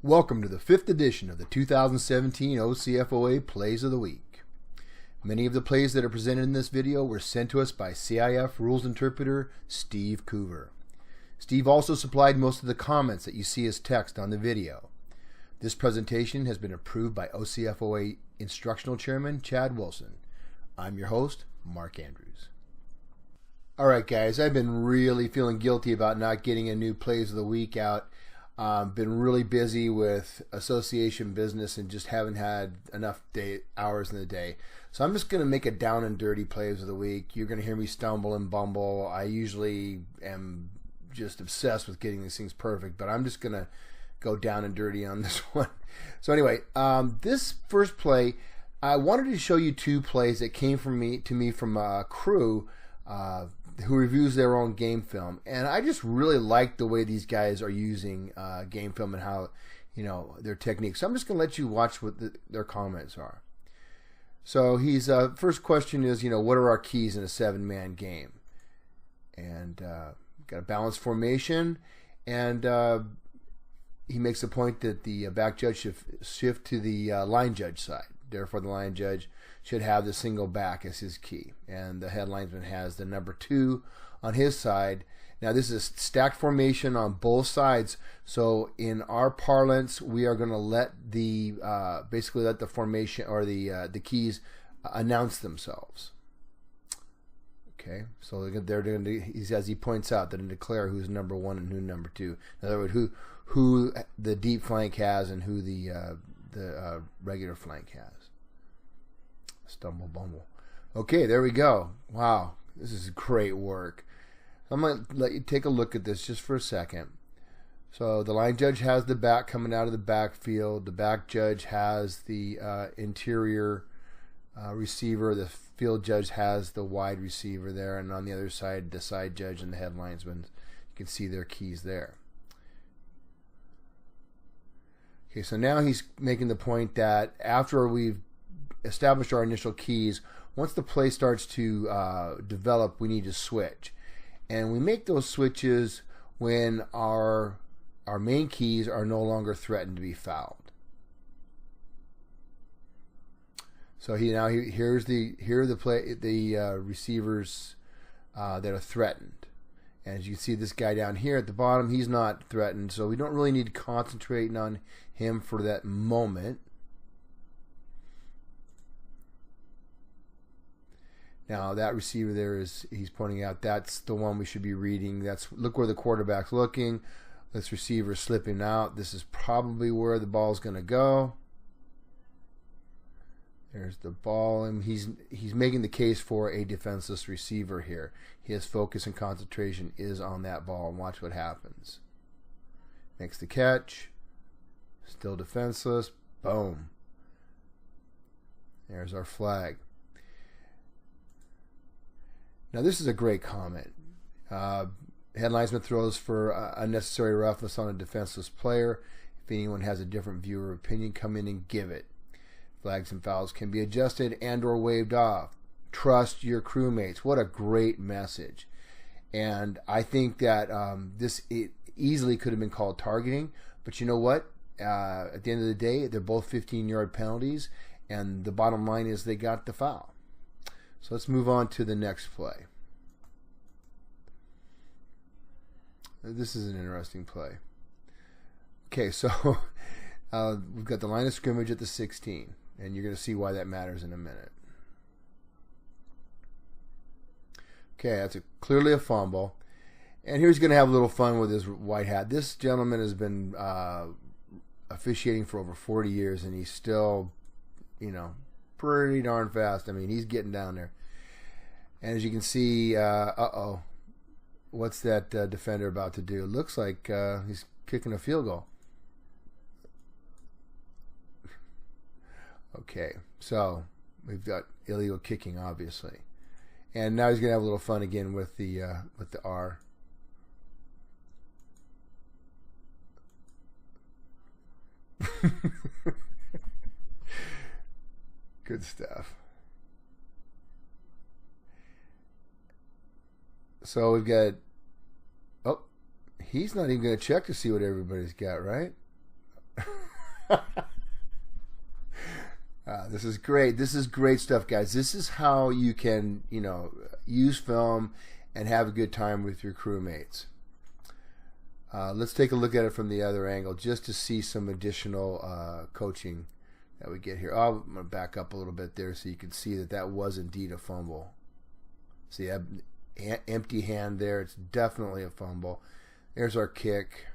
Welcome to the 5th edition of the 2017 OCFOA Plays of the Week. Many of the plays that are presented in this video were sent to us by CIF Rules Interpreter Steve Coover. Steve also supplied most of the comments that you see as text on the video. This presentation has been approved by OCFOA Instructional Chairman Chad Wilson. I'm your host, Mark Andrews. Alright guys, I've been really feeling guilty about not getting a new Plays of the Week out. Been really busy with association business and just haven't had enough hours in the day. So I'm just going to make a down and dirty Plays of the Week. You're going to hear me stumble and bumble. I usually am just obsessed with getting these things perfect, but I'm just going to go down and dirty on this one. So anyway, this first play, I wanted to show you two plays that came to me from a crew who reviews their own game film, and I just really like the way these guys are using game film and how, their techniques. So I'm just going to let you watch what their comments are. So he's first question is, what are our keys in a 7-man game? And got a balanced formation, and he makes the point that the back judge should shift to the line judge side. Therefore, the line judge should have the single back as his key. And the head linesman has the number 2 on his side. Now, this is a stacked formation on both sides. So, in our parlance, we are going to let the basically let the formation or the keys announce themselves. Okay, so they're going to, as he points out, they're going to declare who's number 1 and who's number 2. In other words, who the deep flank has and who the regular flank has. Stumble bumble. Okay, there we go. Wow, this is great work. I'm going to let you take a look at this just for a second. So the line judge has the back coming out of the backfield. The back judge has the interior receiver. The field judge has the wide receiver there. And on the other side, the side judge and the head linesman, you can see their keys there. Okay, so now he's making the point that after we've established our initial keys, once the play starts to develop, we need to switch. And we make those switches when our main keys are no longer threatened to be fouled. So here are the receivers that are threatened. And as you see, this guy down here at the bottom, he's not threatened, so we don't really need to concentrate on him for that moment. Now that receiver there he's pointing out, that's the one we should be reading. Look where the quarterback's looking. This receiver slipping out. This is probably where the ball's going to go. There's the ball, and he's making the case for a defenseless receiver here. His focus and concentration is on that ball, and watch what happens. Makes the catch. Still defenseless. Boom. There's our flag. Now this is a great comment. Head linesman throws for unnecessary roughness on a defenseless player. If anyone has a different view or opinion, come in and give it. Flags and fouls can be adjusted and or waved off. Trust your crewmates. What a great message. And I think that it easily could have been called targeting. But you know what? At the end of the day, they're both 15-yard penalties. And the bottom line is they got the foul. So let's move on to the next play. This is an interesting play. Okay, so we've got the line of scrimmage at the 16. And you're going to see why that matters in a minute. Okay, that's clearly a fumble. And here's going to have a little fun with his white hat. This gentleman has been officiating for over 40 years, and he's still, pretty darn fast. I mean, he's getting down there. And as you can see, what's that defender about to do? It looks like he's kicking a field goal. Okay, so we've got illegal kicking, obviously, and now he's gonna have a little fun again with the R. Good stuff. So we've got. Oh, he's not even gonna check to see what everybody's got, right? This is great. This is great stuff, guys. This is how you can, use film and have a good time with your crewmates. Let's take a look at it from the other angle just to see some additional coaching that we get here. I'm going to back up a little bit there so you can see that that was indeed a fumble. See, empty hand there. It's definitely a fumble. There's our kick.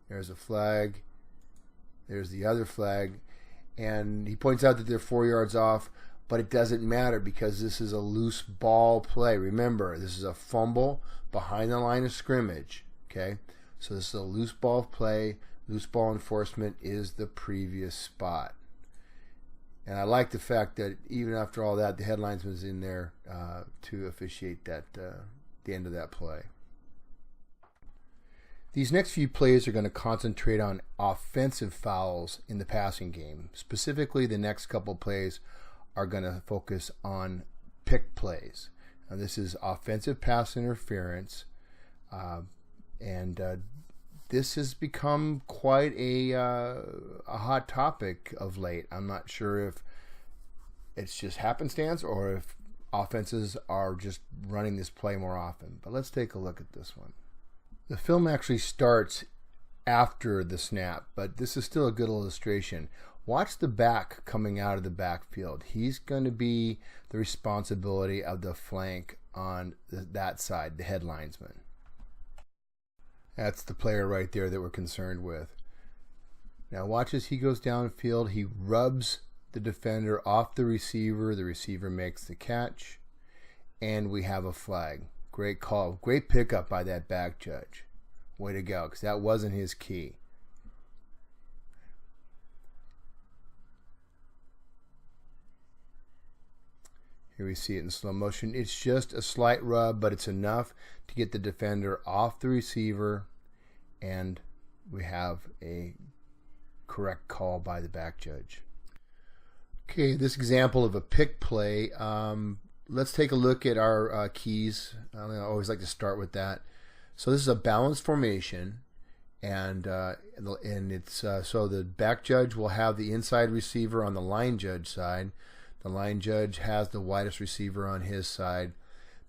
There's a flag. There's the other flag. And he points out that they're 4 yards off, but it doesn't matter because this is a loose ball play. Remember, this is a fumble behind the line of scrimmage. Okay? So this is a loose ball play. Loose ball enforcement is the previous spot. And I like the fact that even after all that, the headlinesman's in there to officiate that the end of that play. These next few plays are going to concentrate on offensive fouls in the passing game. Specifically, the next couple plays are going to focus on pick plays. Now, this is offensive pass interference, and this has become quite a hot topic of late. I'm not sure if it's just happenstance or if offenses are just running this play more often. But let's take a look at this one. The film actually starts after the snap, but this is still a good illustration. Watch the back coming out of the backfield. He's going to be the responsibility of the flank on that side, the headlinesman. That's the player right there that we're concerned with. Now watch as he goes downfield. He rubs the defender off the receiver. The receiver makes the catch, and we have a flag. Great call. Great pickup by that back judge. Way to go, because that wasn't his key. Here we see it in slow motion. It's just a slight rub, but it's enough to get the defender off the receiver, and we have a correct call by the back judge. Okay, this example of a pick play, let's take a look at our keys. I always like to start with that. So this is a balanced formation, and it's so the back judge will have the inside receiver on the line judge side. The line judge has the widest receiver on his side.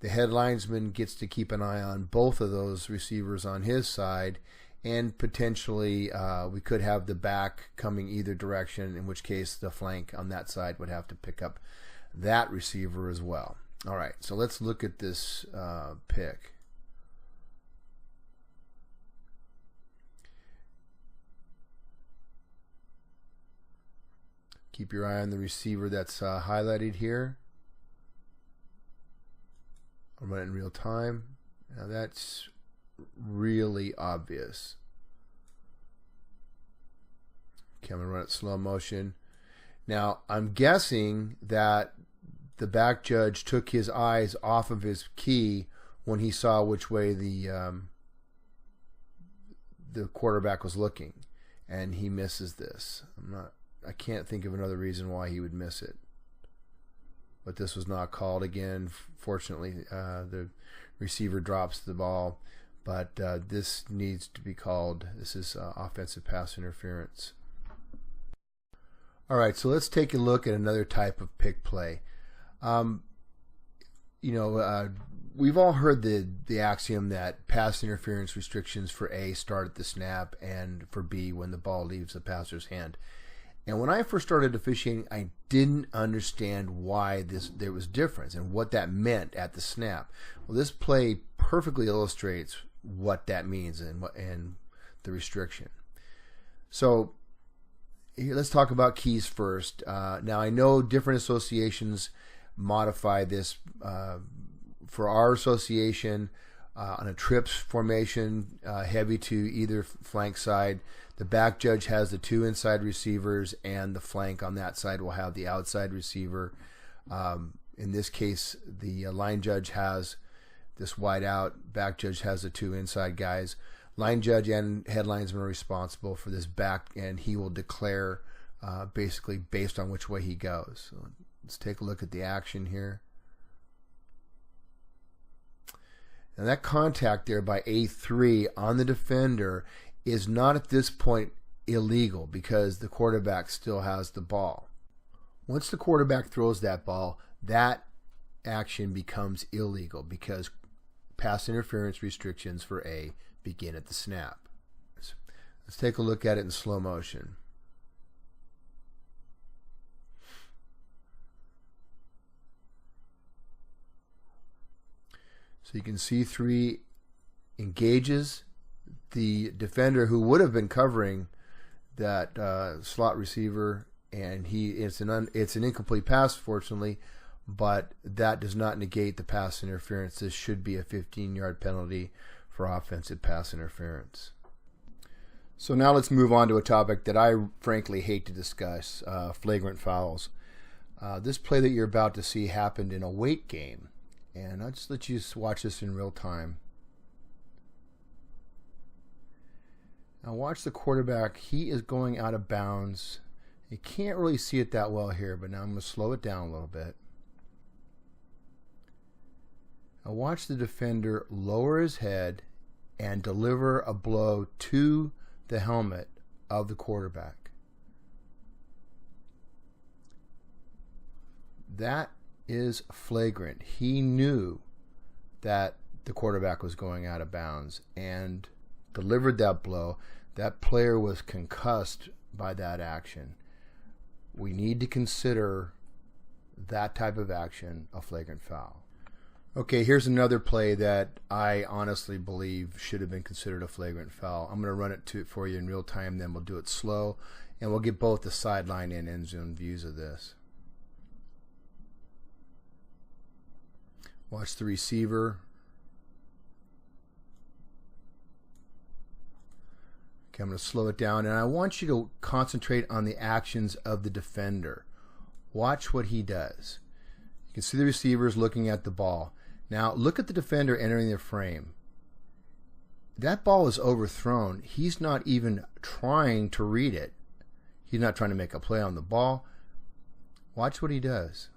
The head linesman gets to keep an eye on both of those receivers on his side, and potentially we could have the back coming either direction, in which case the flank on that side would have to pick up that receiver as well. All right, so let's look at this pick. Keep your eye on the receiver that's highlighted here. I'm running in real time. Now that's really obvious. Okay, I'm going to run it slow motion. Now, I'm guessing that the back judge took his eyes off of his key when he saw which way the quarterback was looking, and he misses this. I can't think of another reason why he would miss it. But this was not called again. Fortunately, the receiver drops the ball, but this needs to be called. This is offensive pass interference. All right, so let's take a look at another type of pick play. We've all heard the axiom that pass interference restrictions for A start at the snap and for B when the ball leaves the passer's hand. And when I first started officiating, I didn't understand why there was difference and what that meant at the snap. Well, this play perfectly illustrates what that means and the restriction. So let's talk about keys first. Now, I know different associations modify this. For our association, on a trips formation, heavy to either flank side, the back judge has the two inside receivers, and the flank on that side will have the outside receiver. In this case, the line judge has this wide out. Back judge has the two inside guys. Line judge and head linesman are responsible for this back, and he will declare basically based on which way he goes. So let's take a look at the action here. Now that contact there by A3 on the defender is not at this point illegal because the quarterback still has the ball. Once the quarterback throws that ball, that action becomes illegal because pass interference restrictions for A begin at the snap. Let's take a look at it in slow motion. So you can see 3 engages the defender who would have been covering that slot receiver, and it's an incomplete pass, fortunately, but that does not negate the pass interference. This should be a 15-yard penalty for offensive pass interference. So now let's move on to a topic that I frankly hate to discuss, flagrant fouls. This play that you're about to see happened in a weight game, and I'll just let you watch this in real time. Now watch the quarterback. He is going out of bounds. You can't really see it that well here, but now I'm going to slow it down a little bit. Now watch the defender lower his head and deliver a blow to the helmet of the quarterback. That is flagrant. He knew that the quarterback was going out of bounds and delivered that blow. That player was concussed by that action. We need to consider that type of action a flagrant foul. Okay, here's another play that I honestly believe should have been considered a flagrant foul. I'm going to run it for you in real time, then we'll do it slow, and we'll get both the sideline and end zone views of this. Watch the receiver. Okay, I'm going to slow it down, and I want you to concentrate on the actions of the defender. Watch what he does. You can see the receiver is looking at the ball. Now, look at the defender entering the frame. That ball is overthrown. He's not even trying to read it. He's not trying to make a play on the ball. Watch what he does.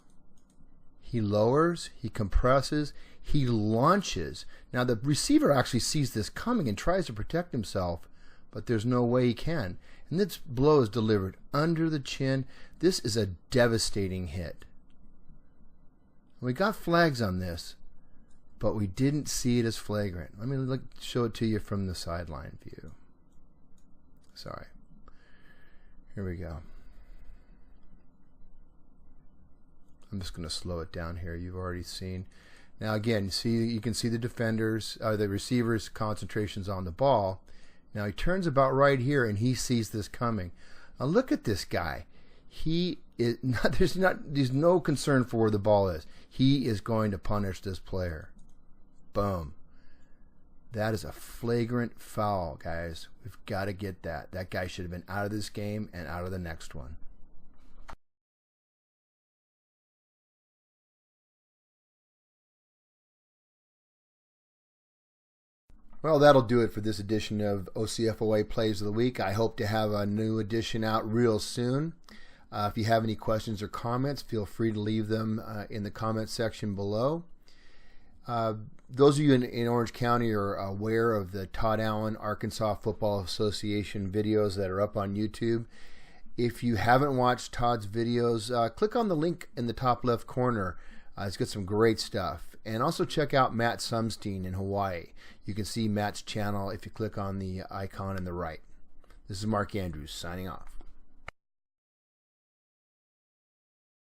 He lowers, he compresses, he launches. Now, the receiver actually sees this coming and tries to protect himself, but there's no way he can. And this blow is delivered under the chin. This is a devastating hit. We got flags on this, but we didn't see it as flagrant. Let me show it to you from the sideline view. Sorry. Here we go. I'm just going to slow it down here. You've already seen. Now again, you can see the defenders, the receivers' concentrations on the ball. Now he turns about right here and he sees this coming. Now look at this guy. He is not, there's no concern for where the ball is. He is going to punish this player. Boom. That is a flagrant foul, guys. We've got to get that. That guy should have been out of this game and out of the next one. Well, that'll do it for this edition of OCFOA Plays of the Week. I hope to have a new edition out real soon. If you have any questions or comments, feel free to leave them in the comment section below. Those of you in Orange County are aware of the Todd Allen Arkansas Football Association videos that are up on YouTube. If you haven't watched Todd's videos, click on the link in the top left corner. It's got some great stuff. And also check out Matt Sumstein in Hawaii. You can see Matt's channel if you click on the icon on the right. This is Mark Andrews signing off.